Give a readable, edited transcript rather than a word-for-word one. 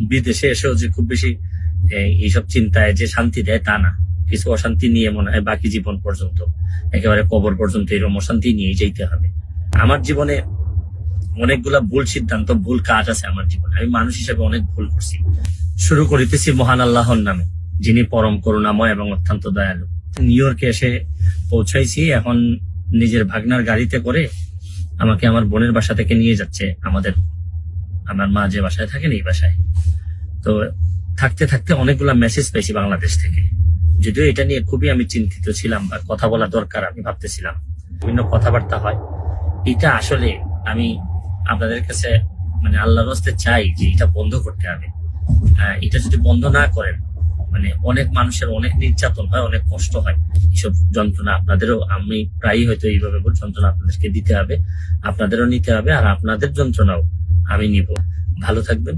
বিদেশে এসেও যে খুব বেশি এইসব চিন্তায় যে শান্তি দেয় তা না, কিছু অশান্তি নিয়ে মনে হয় বাকি জীবন পর্যন্ত, একেবারে কবর পর্যন্ত এরকম অশান্তি নিয়ে যেতে হবে। আমার জীবনে অনেকগুলা ভুল সিদ্ধান্ত, ভুল কাজ আছে আমার জীবনে। আমি মানুষ হিসেবে অনেক ভুল করছি। শুরু করিতেছি মহান আল্লাহর নামে, যিনি পরম করুণাময় এবং অত্যন্ত দয়ালু। নিউ ইয়র্কে এসে পৌঁছাইছি। এখন নিজের ভাগনার গাড়িতে করে আমাকে আমার বোনের বাসা থেকে নিয়ে যাচ্ছে আমার মা যে বাসায় থাকেন এই বাসায়। তো থাকতে থাকতে অনেকগুলা মেসেজ পেয়েছি বাংলাদেশ থেকে। যদিও এটা নিয়ে খুবই আমি চিন্তিত ছিলাম, বা কথা বলা দরকার আমি ভাবতেছিলাম, বিভিন্ন কথাবার্তা হয়। এটা আসলে আমি আপনাদের কাছে মানে আল্লাহর হস্তে চাই যে এটা বন্ধ করতে হবে। এটা যদি বন্ধ না করেন, মানে অনেক মানুষের অনেক নির্যাতন হয়, অনেক কষ্ট হয়। এইসব যন্ত্রণা আপনাদেরও, আমি প্রায়ই হয়তো এইভাবে যন্ত্রণা আপনাদেরকে দিতে হবে, আপনাদেরও নিতে হবে, আর আপনাদের যন্ত্রণাও আমি নিব। ভালো থাকবেন।